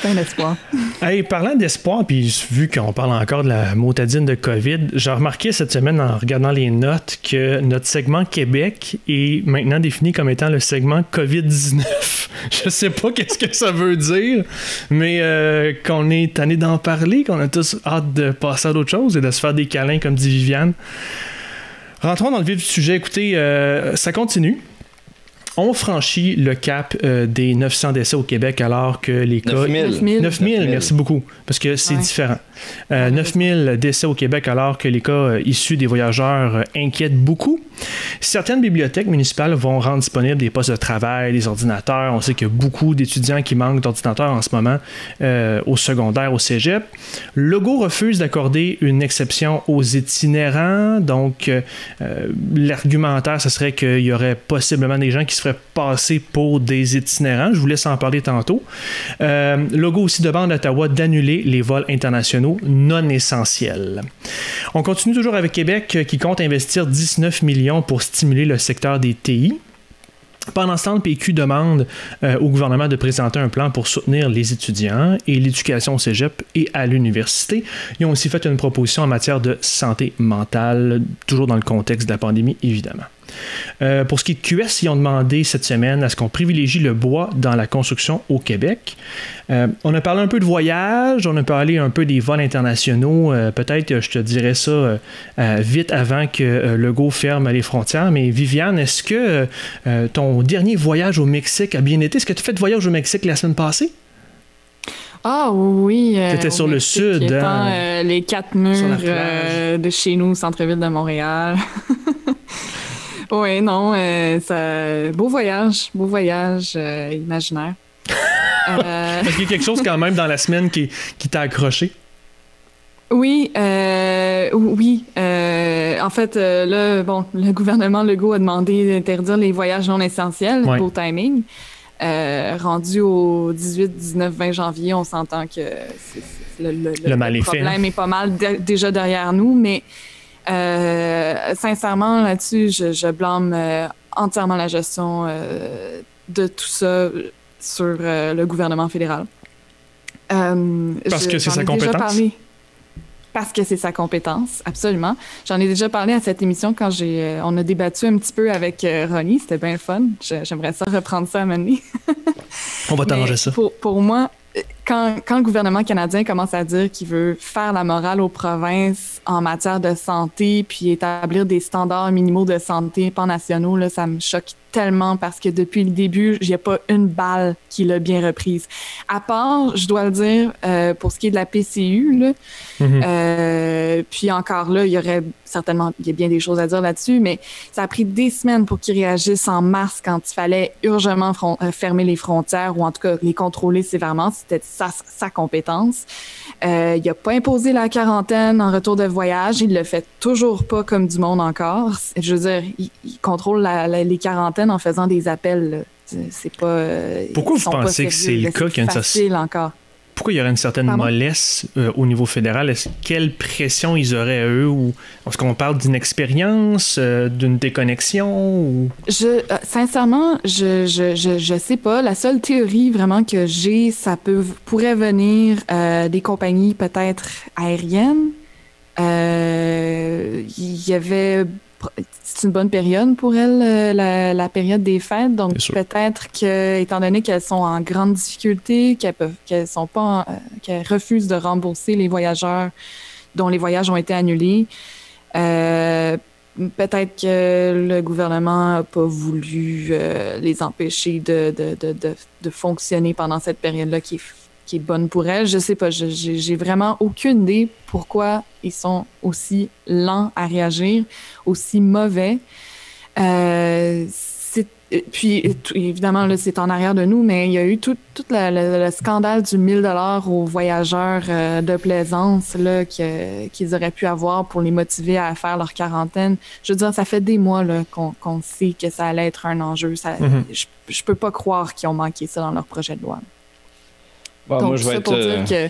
Plein d'espoir. Hey, parlant d'espoir, puis vu qu'on parle encore de la motadine de COVID, j'ai remarqué cette semaine en regardant les notes que notre segment Québec est maintenant défini comme étant le segment COVID-19. Je sais pas qu'est-ce que ça veut dire, mais qu'on est tanné d'en parler, qu'on a tous hâte de passer à d'autres choses et de se faire des câlins, comme dit Viviane. Rentrons dans le vif du sujet. Écoutez, ça continue. On franchit le cap des 900 décès au Québec alors que les cas... 9 000, merci beaucoup, parce que c'est différent. 9 000 décès au Québec alors que les cas issus des voyageurs inquiètent beaucoup. Certaines bibliothèques municipales vont rendre disponibles des postes de travail, des ordinateurs. On sait qu'il y a beaucoup d'étudiants qui manquent d'ordinateurs en ce moment au secondaire, au cégep. Legault refuse d'accorder une exception aux itinérants. Donc, l'argumentaire, ce serait qu'il y aurait possiblement des gens qui se feraient passer pour des itinérants. Je vous laisse en parler tantôt. Legault aussi demande à Ottawa d'annuler les vols internationaux non essentiels. On continue toujours avec Québec qui compte investir 19 millions pour stimuler le secteur des TI. Pendant ce temps, le PQ demande au gouvernement de présenter un plan pour soutenir les étudiants et l'éducation au cégep et à l'université. Ils ont aussi fait une proposition en matière de santé mentale, toujours dans le contexte de la pandémie, évidemment. Pour ce qui est de QS, ils ont demandé cette semaine à ce qu'on privilégie le bois dans la construction au Québec. On a parlé un peu de voyage, on a parlé un peu des vols internationaux. Peut-être, je te dirais ça vite avant que Legault ferme les frontières. Mais Viviane, est-ce que ton dernier voyage au Mexique a bien été? Est-ce que tu as fait de voyage au Mexique la semaine passée? Ah oui. Tu étais sur Mexique, le sud. Les 4 murs de chez nous, centre-ville de Montréal. Oui, non, beau voyage imaginaire. Est-ce qu'il y a quelque chose quand même dans la semaine qui t'a accroché? Oui. En fait, là, bon, le gouvernement Legault a demandé d'interdire les voyages non essentiels, beau timing. Rendu au 18, 19, 20 janvier, on s'entend que le mal est fait. Le problème est pas mal déjà derrière nous, mais sincèrement, là-dessus, je blâme entièrement la gestion de tout ça sur le gouvernement fédéral. Parce que c'est sa compétence? Parce que c'est sa compétence, absolument. J'en ai déjà parlé à cette émission quand on a débattu un petit peu avec Ronnie. C'était bien fun. J'aimerais ça reprendre ça à un moment donné. On va t'arranger ça. Pour moi, quand le gouvernement canadien commence à dire qu'il veut faire la morale aux provinces en matière de santé puis établir des standards minimaux de santé pan-nationaux, là, ça me choque tellement parce que depuis le début, il n'y a pas une balle qui l'a bien reprise. À part, je dois le dire, pour ce qui est de la PCU, là, puis encore là, il y a bien des choses à dire là-dessus, mais ça a pris des semaines pour qu'ils réagissent en mars quand il fallait urgemment fermer les frontières ou en tout cas les contrôler sévèrement. C'était sa compétence. Il n'a pas imposé la quarantaine en retour de voyage. Il le fait toujours pas comme du monde encore. Je veux dire, il contrôle les quarantaines en faisant des appels. C'est pas. Pourquoi vous pensez que c'est le cas qu'il y a facile encore? Pourquoi il y aurait une certaine mollesse au niveau fédéral? Quelle pression ils auraient à eux? Ou est-ce qu'on parle d'une expérience, d'une déconnexion? Ou... Sincèrement, je sais pas. La seule théorie vraiment que j'ai, ça pourrait venir des compagnies peut-être aériennes. Il y avait... C'est une bonne période pour elles, la période des fêtes. Donc, peut-être que, étant donné qu'elles sont en grande difficulté, qu'elles refusent de rembourser les voyageurs dont les voyages ont été annulés, peut-être que le gouvernement n'a pas voulu les empêcher de fonctionner pendant cette période-là qui est bonne pour elles. Je sais pas, j'ai vraiment aucune idée pourquoi ils sont aussi lents à réagir, aussi mauvais. Puis, évidemment, là, c'est en arrière de nous, mais il y a eu tout le scandale du 1 000 $ aux voyageurs de plaisance là, qu'ils auraient pu avoir pour les motiver à faire leur quarantaine. Je veux dire, ça fait des mois là, qu'on sait que ça allait être un enjeu. Je peux pas croire qu'ils ont manqué ça dans leur projet de loi. Bon, donc, moi, je vais pour dire que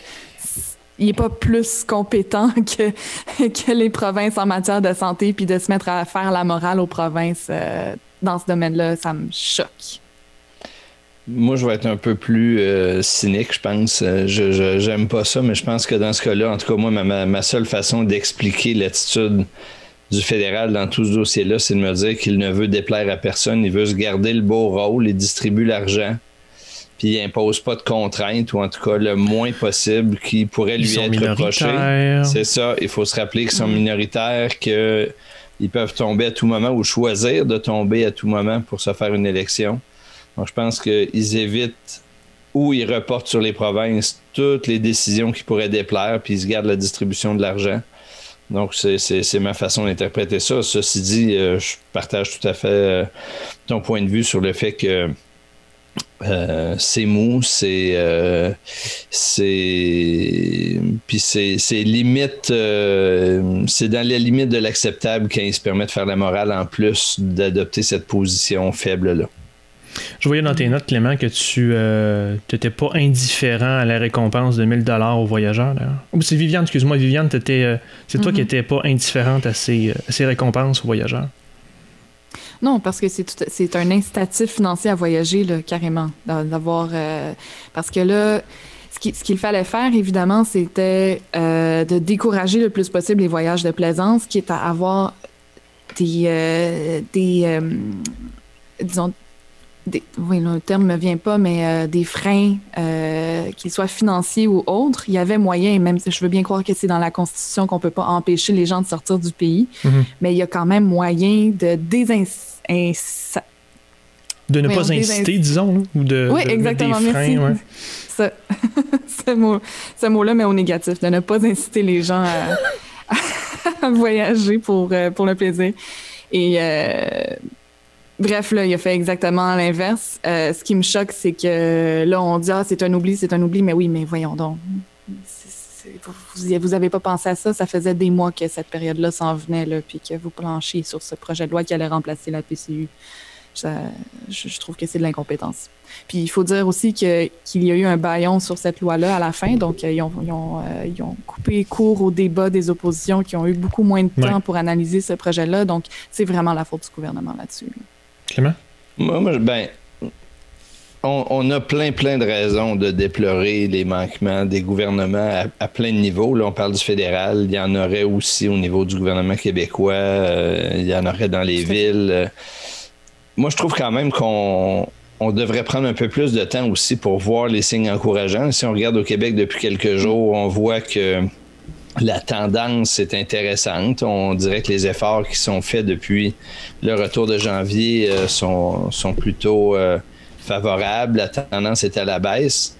il n'est pas plus compétent que les provinces en matière de santé, puis de se mettre à faire la morale aux provinces dans ce domaine-là, ça me choque. Moi, je vais être un peu plus cynique, je pense. J'aime pas ça, mais je pense que dans ce cas-là, en tout cas, moi, ma seule façon d'expliquer l'attitude du fédéral dans tout ce dossier-là, c'est de me dire qu'il ne veut déplaire à personne, il veut se garder le beau rôle, il distribue l'argent, puis il impose pas de contraintes, ou en tout cas le moins possible qui pourrait lui être reproché. C'est ça, il faut se rappeler qu'ils sont minoritaires, qu'ils peuvent tomber à tout moment ou choisir de tomber à tout moment pour se faire une élection. Donc, je pense qu'ils évitent ou ils reportent sur les provinces toutes les décisions qui pourraient déplaire, puis ils se gardent la distribution de l'argent. Donc, c'est ma façon d'interpréter ça. Ceci dit, je partage tout à fait ton point de vue sur le fait que c'est mou, puis c'est limite, c'est dans les limites de l'acceptable quand il se permet de faire la morale en plus d'adopter cette position faible-là. Je voyais dans tes notes, Clément, que tu n'étais pas indifférent à la récompense de 1 000 aux voyageurs. Ou c'est Viviane, excuse-moi, Viviane, c'est toi qui n'étais pas indifférente à ces récompenses aux voyageurs. Non, parce que c'est un incitatif financier à voyager, là, carrément. D'avoir, parce que là, ce qu'il fallait faire, évidemment, c'était de décourager le plus possible les voyages de plaisance, qui est à avoir disons, oui, le terme ne me vient pas, mais des freins, qu'ils soient financiers ou autres. Il y avait moyen, même si je veux bien croire que c'est dans la Constitution qu'on ne peut pas empêcher les gens de sortir du pays, mais il y a quand même moyen de ne pas inciter, disons, là, ou de exactement, des freins, merci. Ouais. Ce mot-là, mais au négatif, de ne pas inciter les gens à voyager pour le plaisir. Et bref, là, il a fait exactement l'inverse. Ce qui me choque, c'est que là, on dit « Ah, c'est un oubli, mais oui, mais voyons donc. Vous avez pas pensé à ça? Ça faisait des mois que cette période-là s'en venait, là, puis que vous planchiez sur ce projet de loi qui allait remplacer la PCU. Je trouve que c'est de l'incompétence. Puis il faut dire aussi qu'il y a eu un bâillon sur cette loi-là à la fin, donc ils ont coupé court au débat des oppositions qui ont eu beaucoup moins de temps pour analyser ce projet-là, donc c'est vraiment la faute du gouvernement là-dessus. Clément? Moi, on a plein de raisons de déplorer les manquements des gouvernements à plein de niveaux. Là, on parle du fédéral, il y en aurait aussi au niveau du gouvernement québécois, il y en aurait dans les villes. Moi, je trouve quand même qu'on devrait prendre un peu plus de temps aussi pour voir les signes encourageants. Si on regarde au Québec depuis quelques jours, on voit que la tendance est intéressante. On dirait que les efforts qui sont faits depuis le retour de janvier sont plutôt favorables. La tendance est à la baisse.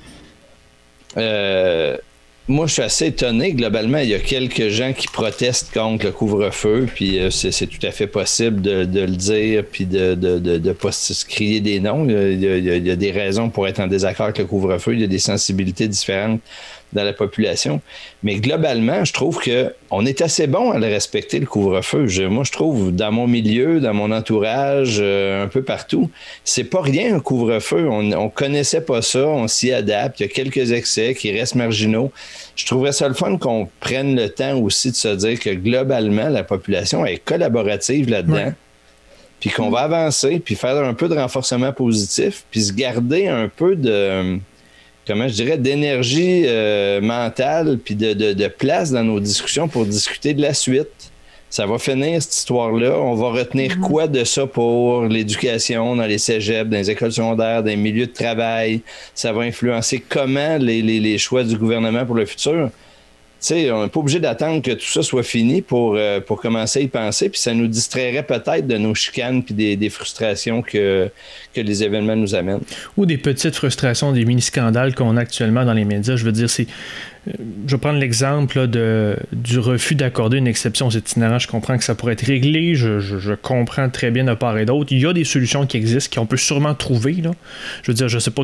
Moi, je suis assez étonné. Globalement, il y a quelques gens qui protestent contre le couvre-feu, puis c'est tout à fait possible de le dire, puis de pas se crier des noms. Il y a des raisons pour être en désaccord avec le couvre-feu. Il y a des sensibilités différentes dans la population. Mais globalement, je trouve qu'on est assez bon à le respecter, le couvre-feu. Moi, je trouve, dans mon milieu, dans mon entourage, un peu partout, c'est pas rien un couvre-feu. On connaissait pas ça, on s'y adapte. Il y a quelques excès qui restent marginaux. Je trouverais ça le fun qu'on prenne le temps aussi de se dire que globalement, la population est collaborative là-dedans. Puis qu'on va avancer, puis faire un peu de renforcement positif, puis se garder un peu de... comment je dirais, d'énergie mentale puis de place dans nos discussions pour discuter de la suite. Ça va finir, cette histoire-là. On va retenir quoi de ça pour l'éducation dans les cégeps, dans les écoles secondaires, dans les milieux de travail? Ça va influencer comment les choix du gouvernement pour le futur? Tu sais, on n'est pas obligé d'attendre que tout ça soit fini pour commencer à y penser, puis ça nous distrairait peut-être de nos chicanes puis des frustrations que les événements nous amènent. Ou des petites frustrations, des mini-scandales qu'on a actuellement dans les médias. Je veux dire, je vais prendre l'exemple là, du refus d'accorder une exception aux itinérants. Je comprends que ça pourrait être réglé. Je comprends très bien de part et d'autre. Il y a des solutions qui existent, qu'on peut sûrement trouver. Là. Je veux dire, je sais pas,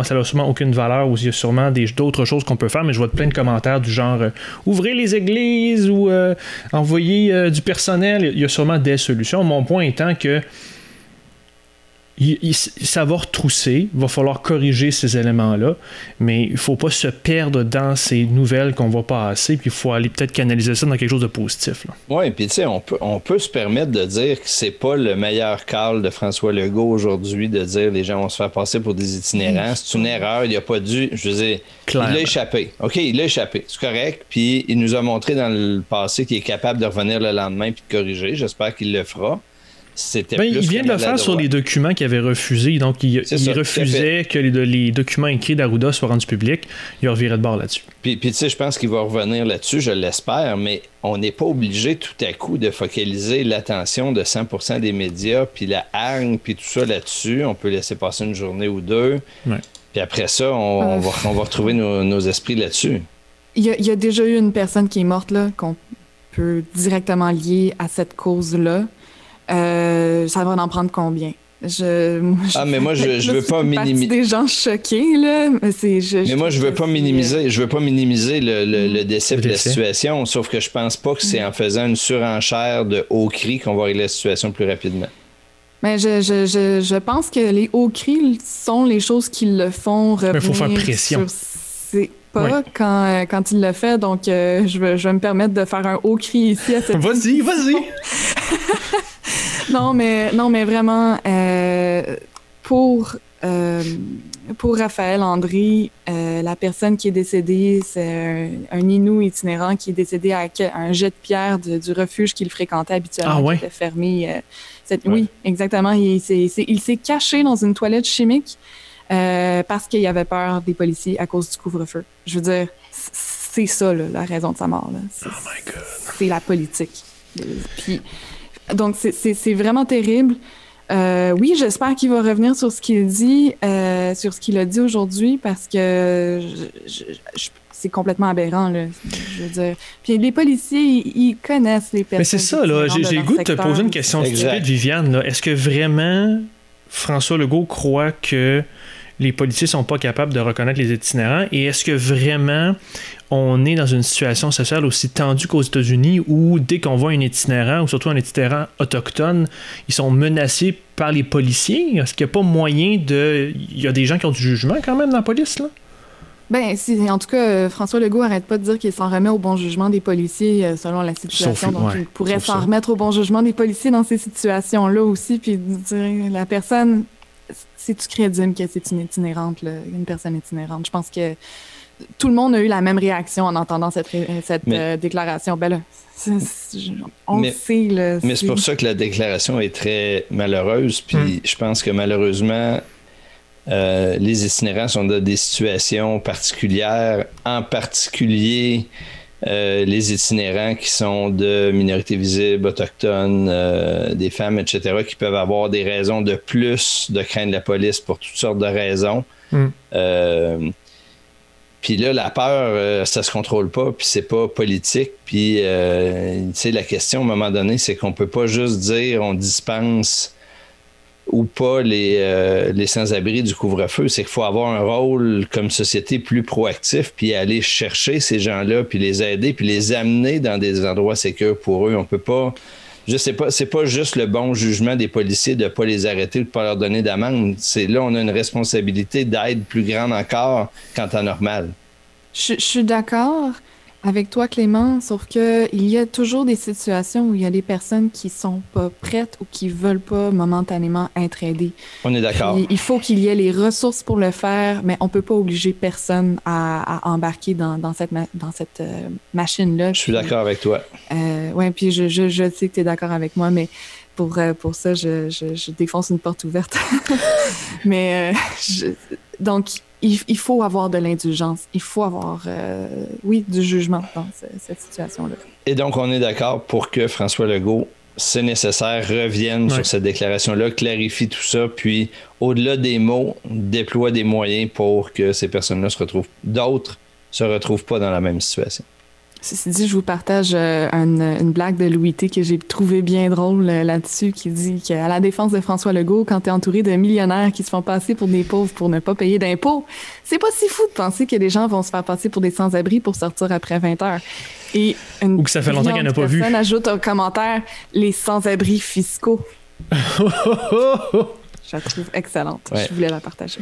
ça n'a sûrement aucune valeur ou il y a sûrement d'autres choses qu'on peut faire, mais je vois plein de commentaires du genre ouvrez les églises ou envoyer du personnel. Il y a sûrement des solutions. Mon point étant que ça va retrousser, il va falloir corriger ces éléments-là, mais il ne faut pas se perdre dans ces nouvelles qu'on va passer, puis il faut aller peut-être canaliser ça dans quelque chose de positif. Oui, puis tu sais, on peut se permettre de dire que c'est pas le meilleur call de François Legault aujourd'hui de dire les gens vont se faire passer pour des itinérants. C'est une erreur, il n'a pas dû, je veux dire, clairement. Il l'a échappé. OK, il l'a échappé, c'est correct, puis il nous a montré dans le passé qu'il est capable de revenir le lendemain puis de corriger. J'espère qu'il le fera. Il vient de le faire sur les documents qu'il avait refusés. Donc, il refusait que les documents écrits d'Arruda soient rendus publics. Il a reviré de bord là-dessus. Puis tu sais, je pense qu'il va revenir là-dessus, je l'espère, mais on n'est pas obligé tout à coup de focaliser l'attention de 100% des médias, puis la hargne, puis tout ça là-dessus. On peut laisser passer une journée ou deux. Ouais. Puis après ça, on va retrouver nos esprits là-dessus. Il y a déjà eu une personne qui est morte, là, qu'on peut directement lier à cette cause-là. Ça va en prendre combien? Mais moi, je veux pas minimiser. Des gens choqués, là. Mais moi, je veux pas minimiser le décès de la situation, sauf que je pense pas que c'est en faisant une surenchère de hauts cris qu'on va régler la situation plus rapidement. Mais je pense que les hauts cris sont les choses qui le font revenir. Mais il faut faire pression. Pas quand il le fait, donc je vais me permettre de faire un haut cri ici à cette Vas-y! Non, mais vraiment, pour Raphaël Landry, la personne qui est décédée, c'est un Inou itinérant qui est décédé à un jet de pierre du refuge qu'il fréquentait habituellement, qui était fermé. Oui, exactement. Il s'est caché dans une toilette chimique parce qu'il avait peur des policiers à cause du couvre-feu. Je veux dire, c'est ça, là, la raison de sa mort. Là. Oh my God! C'est la politique. Puis... Donc, c'est vraiment terrible. Oui, j'espère qu'il va revenir sur ce qu'il dit, sur ce qu'il a dit aujourd'hui, parce que c'est complètement aberrant, là, je veux dire. Puis les policiers, ils connaissent les personnes. Mais c'est ça, là. J'ai le goût de te poser une question stupide, Viviane. Là. Est-ce que vraiment François Legault croit que les policiers sont pas capables de reconnaître les itinérants? Et est-ce que vraiment on est dans une situation sociale aussi tendue qu'aux États-Unis où dès qu'on voit un itinérant, ou surtout un itinérant autochtone, ils sont menacés par les policiers? Est-ce qu'il n'y a pas moyen de... Il y a des gens qui ont du jugement quand même dans la police, là? Ben, en tout cas, François Legault arrête pas de dire qu'il s'en remet au bon jugement des policiers selon la situation. Donc, il pourrait s'en remettre au bon jugement des policiers dans ces situations-là aussi, puis dire la personne... C'est-tu crédible que c'est une itinérante, là, une personne itinérante? Je pense que tout le monde a eu la même réaction en entendant cette déclaration. Ben là, on le sait. Là, mais c'est pour ça que la déclaration est très malheureuse. Puis je pense que malheureusement, les itinérants sont dans des situations particulières, en particulier les itinérants qui sont de minorités visibles, autochtones, des femmes, etc., qui peuvent avoir des raisons de plus de craindre la police pour toutes sortes de raisons. Puis là, la peur, ça se contrôle pas, puis c'est pas politique. Puis, tu sais, la question, à un moment donné, c'est qu'on peut pas juste dire on dispense ou pas les sans-abri du couvre-feu. C'est qu'il faut avoir un rôle comme société plus proactif, puis aller chercher ces gens-là, puis les aider, puis les amener dans des endroits sécurs pour eux. On peut pas... Je sais pas, c'est pas juste le bon jugement des policiers de ne pas les arrêter ou de ne pas leur donner d'amende. Là, on a une responsabilité d'aide plus grande encore qu'en temps normal. Je suis d'accord avec toi, Clément, sauf que il y a toujours des situations où il y a des personnes qui sont pas prêtes ou qui veulent pas momentanément être aidées. On est d'accord. Puis, il faut qu'il y ait les ressources pour le faire, mais on peut pas obliger personne à embarquer dans cette machine-là. Je suis d'accord avec toi. Oui, puis je sais que tu es d'accord avec moi, mais pour ça, je défonce une porte ouverte. Mais donc, il faut avoir de l'indulgence. Il faut avoir, du jugement dans cette situation-là. Et donc, on est d'accord pour que François Legault, c'est nécessaire, revienne sur cette déclaration-là, clarifie tout ça, puis au-delà des mots, déploie des moyens pour que ces personnes-là d'autres se retrouvent pas dans la même situation. Ceci dit, je vous partage une blague de Louis T que j'ai trouvé bien drôle là-dessus, qui dit qu'à la défense de François Legault, quand tu es entouré de millionnaires qui se font passer pour des pauvres pour ne pas payer d'impôts, c'est pas si fou de penser que des gens vont se faire passer pour des sans-abri pour sortir après 20 heures. Ou que ça fait longtemps qu'il n'y en a pas vu. Personne ajoute un commentaire, les sans-abri fiscaux. Je la trouve excellente. Ouais. Je voulais la partager.